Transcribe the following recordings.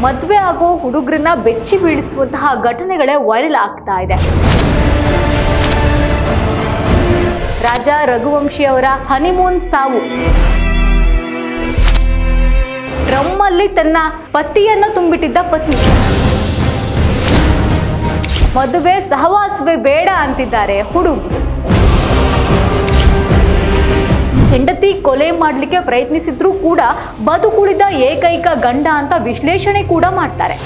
ಮದುವೆ ಆಗೋ ಹುಡುಗರನ್ನ ಬೆಚ್ಚಿ ಬೀಳಿಸುವಂತಹ ಘಟನೆಗಳೇ ವೈರಲ್ ಆಗ್ತಾ ಇದೆ. ರಾಜಾ ರಘುವಂಶಿ ಅವರ ಹನಿಮೂನ್ ಸಾವು. ಡ್ರಮ್ ಅಲ್ಲಿ ತನ್ನ ಪತಿಯನ್ನು ತುಂಬಿಟ್ಟಿದ್ದ ಪತ್ನಿ. ಮದುವೆ ಸಹವಾಸವೇ ಬೇಡ ಅಂತಿದ್ದಾರೆ ಹುಡುಗರು. ಹೆಂಡತಿ ಕೊಲೆ ಮಾಡಲಿಕ್ಕೆ ಪ್ರಯತ್ನಿಸಿದ್ರು ಕೂಡ ಬದುಕುಳಿದ ಏಕೈಕ ಗಂಡ ಅಂತ ವಿಶ್ಲೇಷಣೆ ಕೂಡ ಮಾಡ್ತಾರೆ.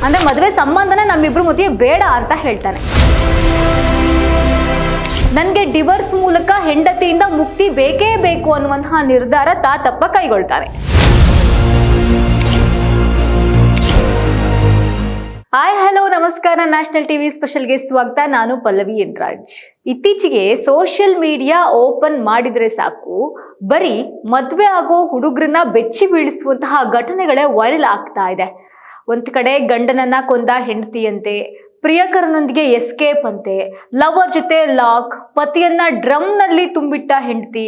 ಅಂದ್ರೆ ಮದುವೆ ಸಂಬಂಧನೇ ನಮ್ಮಿಬ್ರು ಮಧ್ಯೆ ಬೇಡ ಅಂತ ಹೇಳ್ತಾನೆ. ನನಗೆ ಡಿವೋರ್ಸ್ ಮೂಲಕ ಹೆಂಡತಿಯಿಂದ ಮುಕ್ತಿ ಬೇಕೇ ಬೇಕು ಅನ್ನುವಂತಹ ನಿರ್ಧಾರ ತಾತಪ್ಪ ಕೈಗೊಳ್ತಾರೆ. ಹಾಯ್ ಹಲೋ ನಮಸ್ಕಾರ, ನ್ಯಾಷನಲ್ ಟಿವಿ ಸ್ಪೆಷಲ್ಗೆ ಸ್ವಾಗತ. ನಾನು ಪಲ್ಲವಿ ಎನ್ ರಾಜ್. ಇತ್ತೀಚೆಗೆ ಸೋಷಿಯಲ್ ಮೀಡಿಯಾ ಓಪನ್ ಮಾಡಿದ್ರೆ ಸಾಕು, ಬರೀ ಮದುವೆ ಆಗೋ ಹುಡುಗರನ್ನ ಬೆಚ್ಚಿ ಬೀಳಿಸುವಂತಹ ಘಟನೆಗಳೇ ವೈರಲ್ ಆಗ್ತಾ ಇದೆ. ಒಂದ್ ಕಡೆ ಗಂಡನನ್ನ ಕೊಂದ ಹೆಂಡತಿಯಂತೆ, ಪ್ರಿಯಕರನೊಂದಿಗೆ ಎಸ್ಕೇಪ್ ಅಂತೆ, ಲವರ್ ಜೊತೆ ಲಾಕ್, ಪತಿಯನ್ನ ಡ್ರಮ್ ನಲ್ಲಿ ತುಂಬಿಟ್ಟ ಹೆಂಡತಿ.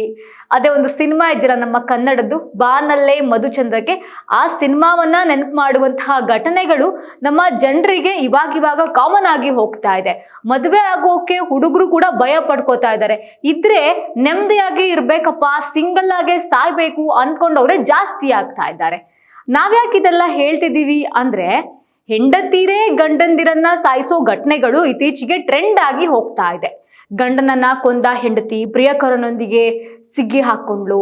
ಅದೇ ಒಂದು ಸಿನಿಮಾ ಇದ್ದೀರಾ ನಮ್ಮ ಕನ್ನಡದ್ದು, ಬಾನಲ್ಲೇ ಮಧುಚಂದ್ರಕ್ಕೆ. ಆ ಸಿನಿಮಾವನ್ನ ನೆನಪು ಮಾಡುವಂತಹ ಘಟನೆಗಳು ನಮ್ಮ ಜನರಿಗೆ ಇವಾಗ ಕಾಮನ್ ಆಗಿ ಹೋಗ್ತಾ ಇದೆ. ಮದುವೆ ಆಗೋಕೆ ಹುಡುಗರು ಕೂಡ ಭಯ ಪಡ್ಕೋತಾ ಇದ್ದಾರೆ. ಇದ್ರೆ ನೆಮ್ಮದಿಯಾಗಿ ಇರ್ಬೇಕಪ್ಪ, ಸಿಂಗಲ್ ಆಗಿ ಸಾಯ್ಬೇಕು ಅನ್ಕೊಂಡವ್ರೆ ಜಾಸ್ತಿ ಆಗ್ತಾ ಇದ್ದಾರೆ. ನಾವ್ಯಾಕೆ ಇದೆಲ್ಲ ಹೇಳ್ತಿದೀವಿ ಅಂದ್ರೆ, ಹೆಂಡತೀರೇ ಗಂಡಂದಿರನ್ನ ಸಾಯಿಸೋ ಘಟನೆಗಳು ಇತ್ತೀಚೆಗೆ ಟ್ರೆಂಡ್ ಆಗಿ ಹೋಗ್ತಾ ಇದೆ. ಗಂಡನನ್ನ ಕೊಂದ ಹೆಂಡತಿ ಪ್ರಿಯಕರನೊಂದಿಗೆ ಸಿಗ್ಗಿ ಹಾಕೊಂಡ್ಲು,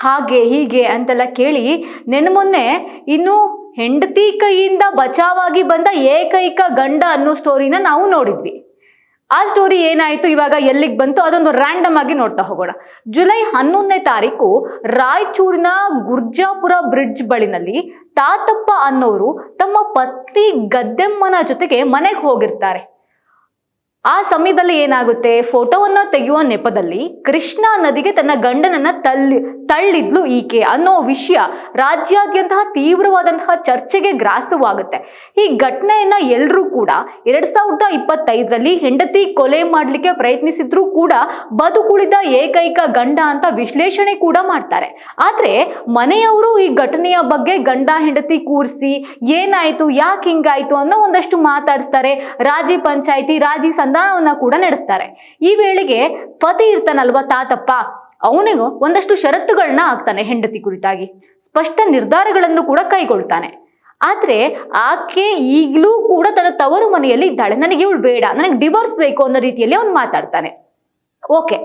ಹಾಗೆ ಹೀಗೆ ಅಂತೆಲ್ಲ ಕೇಳಿ ಮೊನ್ನೆ ಇನ್ನು ಹೆಂಡತಿ ಕೈಯಿಂದ ಬಚಾವಾಗಿ ಬಂದ ಏಕೈಕ ಗಂಡ ಅನ್ನೋ ಸ್ಟೋರಿನ ನಾವು ನೋಡಿದ್ವಿ. ಆ ಸ್ಟೋರಿ ಏನಾಯ್ತು, ಇವಾಗ ಎಲ್ಲಿಗೆ ಬಂತು, ಅದೊಂದು ರ್ಯಾಂಡಮ್ ಆಗಿ ನೋಡ್ತಾ ಹೋಗೋಣ. ಜುಲೈ 11ನೇ ತಾರೀಕು ರಾಯಚೂರಿನ ಗುರ್ಜಾಪುರ ಬ್ರಿಡ್ಜ್ ಬಳಿನಲ್ಲಿ ತಾತಪ್ಪ ಅನ್ನೋರು ತಮ್ಮ ಪತ್ನಿ ಗದ್ದೆಮ್ಮನ ಜೊತೆಗೆ ಮನೆಗೆ ಹೋಗಿರ್ತಾರೆ. ಆ ಸಮಯದಲ್ಲಿ ಏನಾಗುತ್ತೆ, ಫೋಟೋವನ್ನ ತೆಗೆಯುವ ನೆಪದಲ್ಲಿ ಕೃಷ್ಣಾ ನದಿಗೆ ತನ್ನ ಗಂಡನನ್ನ ತಳ್ಳಿದ್ಲು ಈಕೆ ಅನ್ನೋ ವಿಷಯ ರಾಜ್ಯಾದ್ಯಂತ ತೀವ್ರವಾದಂತಹ ಚರ್ಚೆಗೆ ಗ್ರಾಸವಾಗುತ್ತೆ. ಈ ಘಟನೆಯನ್ನ ಎಲ್ಲರೂ ಕೂಡ 2025ರಲ್ಲಿ ಹೆಂಡತಿ ಕೊಲೆ ಮಾಡ್ಲಿಕ್ಕೆ ಪ್ರಯತ್ನಿಸಿದ್ರು ಕೂಡ ಬದುಕುಳಿದ ಏಕೈಕ ಗಂಡ ಅಂತ ವಿಶ್ಲೇಷಣೆ ಕೂಡ ಮಾಡ್ತಾರೆ. ಆದ್ರೆ ಮನೆಯವರು ಈ ಘಟನೆಯ ಬಗ್ಗೆ ಗಂಡ ಹೆಂಡತಿ ಕೂರಿಸಿ ಏನಾಯ್ತು, ಯಾಕೆ ಹಿಂಗಾಯ್ತು ಅನ್ನೋ ಒಂದಷ್ಟು ಮಾತಾಡಿಸ್ತಾರೆ. ರಾಜಿ ಪಂಚಾಯಿತಿ, ರಾಜಿ ಸಂಧಾನವನ್ನ ಕೂಡ ನಡೆಸ್ತಾರೆ. ಈ ವೇಳೆಗೆ ಪತಿ ಇರ್ತಾನಲ್ವಾ ತಾತಪ್ಪ, ಅವನಿಗೂ ಒಂದಷ್ಟು ಷರತ್ತುಗಳನ್ನ ಹಾಕ್ತಾನೆ. ಹೆಂಡತಿ ಕುರಿತಾಗಿ ಸ್ಪಷ್ಟ ನಿರ್ಧಾರಗಳನ್ನು ಕೂಡ ಕೈಗೊಳ್ತಾನೆ. ಆದ್ರೆ ಆಕೆ ಈಗಲೂ ಕೂಡ ತನ್ನ ತವರು ಮನೆಯಲ್ಲಿ ಇದ್ದಾಳೆ. ನನಗೆ ಇವಳು ಬೇಡ, ನನಗೆ ಡಿವೋರ್ಸ್ ಬೇಕು ಅನ್ನೋ ರೀತಿಯಲ್ಲಿ ಅವನು ಮಾತಾಡ್ತಾನೆ. ಓಕೆ,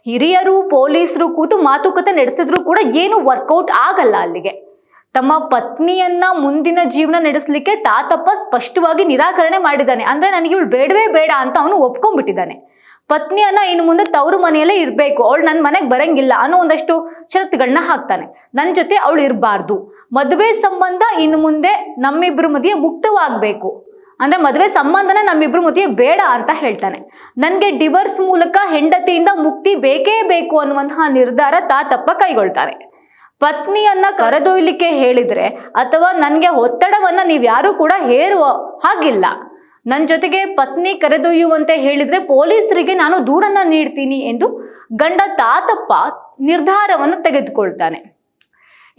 ಹಿರಿಯರು ಪೊಲೀಸರು ಕೂತು ಮಾತುಕತೆ ನಡೆಸಿದ್ರು ಕೂಡ ಏನು ವರ್ಕೌಟ್ ಆಗಲ್ಲ. ಅಲ್ಲಿಗೆ ತಮ್ಮ ಪತ್ನಿಯನ್ನ ಮುಂದಿನ ಜೀವನ ನಡೆಸಲಿಕ್ಕೆ ತಾತಪ್ಪ ಸ್ಪಷ್ಟವಾಗಿ ನಿರಾಕರಣೆ ಮಾಡಿದ್ದಾನೆ. ಅಂದ್ರೆ ನನಗೆ ಇವಳು ಬೇಡವೇ ಬೇಡ ಅಂತ ಅವನು ಒಪ್ಕೊಂಡ್ಬಿಟ್ಟಿದ್ದಾನೆ. ಪತ್ನಿಯನ್ನ ಇನ್ನು ಮುಂದೆ ತವರು ಮನೆಯಲ್ಲೇ ಇರಬೇಕು, ಅವಳು ನನ್ನ ಮನೆಗೆ ಬರಂಗಿಲ್ಲ ಅನ್ನೋ ಒಂದಷ್ಟು ಷರತ್ತುಗಳನ್ನ ಹಾಕ್ತಾನೆ. ನನ್ನ ಜೊತೆ ಅವಳು ಇರಬಾರ್ದು, ಮದುವೆ ಸಂಬಂಧ ಇನ್ನು ಮುಂದೆ ನಮ್ಮಿಬ್ರ ಮಧ್ಯೆ ಮುಕ್ತವಾಗಬೇಕು, ಅಂದ್ರೆ ಮದುವೆ ಸಂಬಂಧನೇ ನಮ್ಮಿಬ್ರು ಮಧ್ಯೆ ಬೇಡ ಅಂತ ಹೇಳ್ತಾನೆ. ನನಗೆ ಡಿವೋರ್ಸ್ ಮೂಲಕ ಹೆಂಡತಿಯಿಂದ ಮುಕ್ತಿ ಬೇಕೇ ಬೇಕು ಅನ್ನುವಂತಹ ನಿರ್ಧಾರ ತಾತಪ್ಪ ಕೈಗೊಳ್ತಾನೆ. ಪತ್ನಿಯನ್ನ ಕರೆದೊಯ್ಲಿಕ್ಕೆ ಹೇಳಿದ್ರೆ ಅಥವಾ ನನಗೆ ಒತ್ತಡವನ್ನ ನೀವ್ಯಾರು ಕೂಡ ಹೇರುವ ಹಾಗಿಲ್ಲ, ನನ್ನ ಜೊತೆಗೆ ಪತ್ನಿ ಕರೆದೊಯ್ಯುವಂತೆ ಹೇಳಿದ್ರೆ ಪೊಲೀಸರಿಗೆ ನಾನು ದೂರನ್ನ ನೀಡ್ತೀನಿ ಎಂದು ಗಂಡ ತಾತಪ್ಪ ನಿರ್ಧಾರವನ್ನು ತೆಗೆದುಕೊಳ್ತಾನೆ.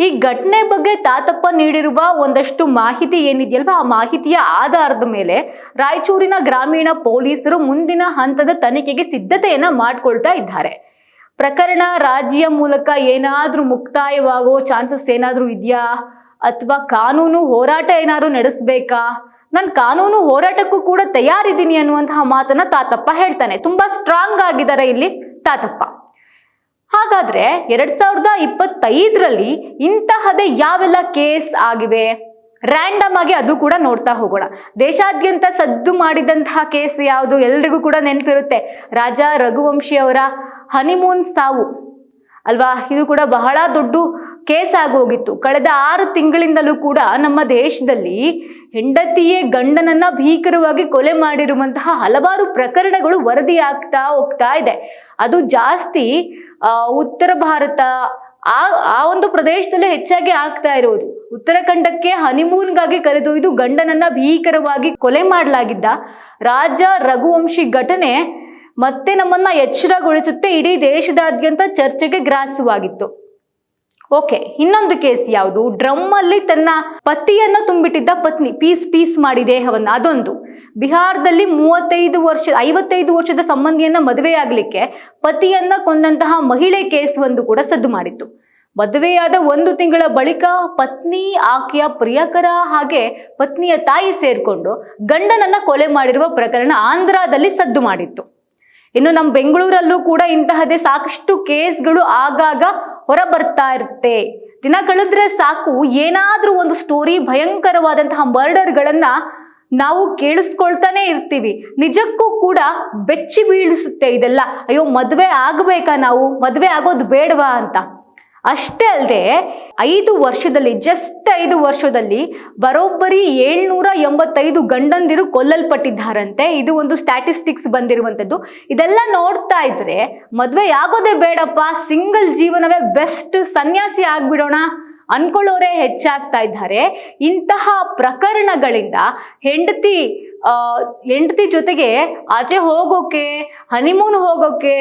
ಈ ಘಟನೆ ಬಗ್ಗೆ ತಾತಪ್ಪ ನೀಡಿರುವ ಒಂದಷ್ಟು ಮಾಹಿತಿ ಏನಿದೆಯಲ್ವಾ, ಆ ಮಾಹಿತಿಯ ಆಧಾರದ ಮೇಲೆ ರಾಯಚೂರಿನ ಗ್ರಾಮೀಣ ಪೊಲೀಸರು ಮುಂದಿನ ಹಂತದ ತನಿಖೆಗೆ ಸಿದ್ಧತೆಯನ್ನ ಮಾಡ್ಕೊಳ್ತಾ ಇದ್ದಾರೆ. ಪ್ರಕರಣ ರಾಜಿಯ ಮೂಲಕ ಏನಾದ್ರೂ ಮುಕ್ತಾಯವಾಗೋ ಚಾನ್ಸಸ್ ಏನಾದ್ರೂ ಇದೆಯಾ, ಅಥವಾ ಕಾನೂನು ಹೋರಾಟ ಏನಾದ್ರು ನಡೆಸ್ಬೇಕಾ, ನಾನು ಕಾನೂನು ಹೋರಾಟಕ್ಕೂ ಕೂಡ ತಯಾರಿದ್ದೀನಿ ಅನ್ನುವಂತಹ ಮಾತನ್ನ ತಾತಪ್ಪ ಹೇಳ್ತಾನೆ. ತುಂಬಾ ಸ್ಟ್ರಾಂಗ್ ಆಗಿದ್ದಾರೆ ಇಲ್ಲಿ ತಾತಪ್ಪ. ಹಾಗಾದ್ರೆ 2025ರಲ್ಲಿ ಇಂತಹದೇ ಯಾವೆಲ್ಲ ಕೇಸ್ ಆಗಿವೆ, ರ್ಯಾಂಡಮ್ ಆಗಿ ಅದು ಕೂಡ ನೋಡ್ತಾ ಹೋಗೋಣ. ದೇಶಾದ್ಯಂತ ಸದ್ದು ಮಾಡಿದಂತಹ ಕೇಸ್ ಯಾವುದು ಎಲ್ರಿಗೂ ಕೂಡ ನೆನಪಿರುತ್ತೆ, ರಾಜಾ ರಘುವಂಶಿ ಅವರ ಹನಿಮೂನ್ ಸಾವು ಅಲ್ವಾ. ಇದು ಕೂಡ ಬಹಳ ದೊಡ್ಡ ಕೇಸ್ ಆಗೋಗಿತ್ತು. ಕಳೆದ 6 ತಿಂಗಳಿಂದಲೂ ಕೂಡ ನಮ್ಮ ದೇಶದಲ್ಲಿ ಹೆಂಡತಿಯೇ ಗಂಡನನ್ನ ಭೀಕರವಾಗಿ ಕೊಲೆ ಮಾಡಿರುವಂತಹ ಹಲವಾರು ಪ್ರಕರಣಗಳು ವರದಿ ಆಗ್ತಾ ಹೋಗ್ತಾ ಇದೆ. ಅದು ಜಾಸ್ತಿ ಉತ್ತರ ಭಾರತ ಆ ಒಂದು ಪ್ರದೇಶದಲ್ಲಿ ಹೆಚ್ಚಾಗಿ ಆಗ್ತಾ ಇರೋದು. ಉತ್ತರಾಖಂಡಕ್ಕೆ ಹನಿಮೂನ್ಗಾಗಿ ಕರೆದೊಯ್ದು ಗಂಡನನ್ನ ಭೀಕರವಾಗಿ ಕೊಲೆ ಮಾಡಲಾಗಿದ್ದ ರಾಜಾ ರಘುವಂಶಿ ಘಟನೆ ಮತ್ತೆ ನಮ್ಮನ್ನ ಎಚ್ಚರಗೊಳಿಸುತ್ತೆ. ಇಡೀ ದೇಶದಾದ್ಯಂತ ಚರ್ಚೆಗೆ ಗ್ರಾಸವಾಗಿತ್ತು. ಓಕೆ, ಇನ್ನೊಂದು ಕೇಸ್ ಯಾವುದು? ಡ್ರಮ್ ಅಲ್ಲಿ ತನ್ನ ಪತಿಯನ್ನ ತುಂಬಿಟ್ಟಿದ್ದ ಪತ್ನಿ ಪೀಸ್ ಮಾಡಿ ದೇಹವನ್ನ. ಅದೊಂದು ಬಿಹಾರದಲ್ಲಿ 55 ವರ್ಷದ ಸಂಬಂಧಿಯನ್ನ ಮದುವೆಯಾಗಲಿಕ್ಕೆ ಪತಿಯನ್ನ ಕೊಂದಂತಹ ಮಹಿಳೆ ಕೇಸ್ ಒಂದು ಕೂಡ ಸದ್ದು ಮಾಡಿತ್ತು. ಮದುವೆಯಾದ 1 ತಿಂಗಳ ಬಳಿಕ ಪತ್ನಿ, ಆಕೆಯ ಪ್ರಿಯಕರ ಹಾಗೆ ಪತ್ನಿಯ ತಾಯಿ ಸೇರ್ಕೊಂಡು ಗಂಡನನ್ನ ಕೊಲೆ ಮಾಡಿರುವ ಪ್ರಕರಣ ಆಂಧ್ರದಲ್ಲಿ ಸದ್ದು ಮಾಡಿತ್ತು. ಇನ್ನು ನಮ್ಮ ಬೆಂಗಳೂರಲ್ಲೂ ಕೂಡ ಇಂತಹದೇ ಸಾಕಷ್ಟು ಕೇಸ್ಗಳು ಆಗಾಗ ಹೊರ ಬರ್ತಾ ಇರುತ್ತೆ. ದಿನ ಕಳೆದ್ರೆ ಸಾಕು ಏನಾದ್ರೂ ಒಂದು ಸ್ಟೋರಿ, ಭಯಂಕರವಾದಂತಹ ಮರ್ಡರ್ಗಳನ್ನ ನಾವು ಕೇಳಿಸ್ಕೊಳ್ತಾನೆ ಇರ್ತೀವಿ. ನಿಜಕ್ಕೂ ಕೂಡ ಬೆಚ್ಚಿ ಬೀಳಿಸುತ್ತೆ ಇದೆಲ್ಲ. ಅಯ್ಯೋ, ಮದುವೆ ಆಗಬೇಕಾ, ನಾವು ಮದುವೆ ಆಗೋದು ಬೇಡವಾ ಅಂತ. ಅಷ್ಟೇ ಅಲ್ಲದೆ 5 ವರ್ಷದಲ್ಲಿ ಬರೋಬ್ಬರಿ 785 ಗಂಡಂದಿರು ಕೊಲ್ಲಲ್ಪಟ್ಟಿದ್ದಾರಂತೆ. ಇದು ಒಂದು ಸ್ಟ್ಯಾಟಿಸ್ಟಿಕ್ಸ್ ಬಂದಿರುವಂಥದ್ದು. ಇದೆಲ್ಲ ನೋಡ್ತಾ ಇದ್ರೆ ಮದುವೆ ಆಗೋದೇ ಬೇಡಪ್ಪ, ಸಿಂಗಲ್ ಜೀವನವೇ ಬೆಸ್ಟ್, ಸನ್ಯಾಸಿ ಆಗ್ಬಿಡೋಣ ಅನ್ಕೊಳ್ಳೋರೆ ಹೆಚ್ಚಾಗ್ತಾ ಇದ್ದಾರೆ. ಇಂತಹ ಪ್ರಕರಣಗಳಿಂದ ಹೆಂಡತಿ ಜೊತೆಗೆ ಆಚೆ ಹೋಗೋಕೆ, ಹನಿಮೂನ್ ಹೋಗೋಕೆ,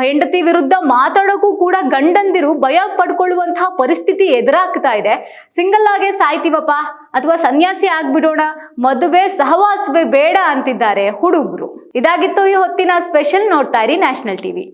ಹೆಂಡತಿ ವಿರುದ್ಧ ಮಾತಾಡೋಕ್ಕೂ ಕೂಡ ಗಂಡಂದಿರು ಭಯ ಪಡ್ಕೊಳ್ಳುವಂತಹ ಪರಿಸ್ಥಿತಿ ಎದುರಾಗ್ತಾ ಇದೆ. ಸಿಂಗಲ್ ಆಗೇ ಸಾಯ್ತೀವಪ್ಪ ಅಥವಾ ಸನ್ಯಾಸಿ ಆಗ್ಬಿಡೋಣ, ಮದುವೆ ಸಹವಾಸವೇ ಬೇಡ ಅಂತಿದ್ದಾರೆ ಹುಡುಗರು. ಇದಾಗಿತ್ತು ಈ ಹೊತ್ತಿನ ಸ್ಪೆಷಲ್. ನೋಡ್ತಾ ಇರಿ ನ್ಯಾಷನಲ್ ಟಿವಿ.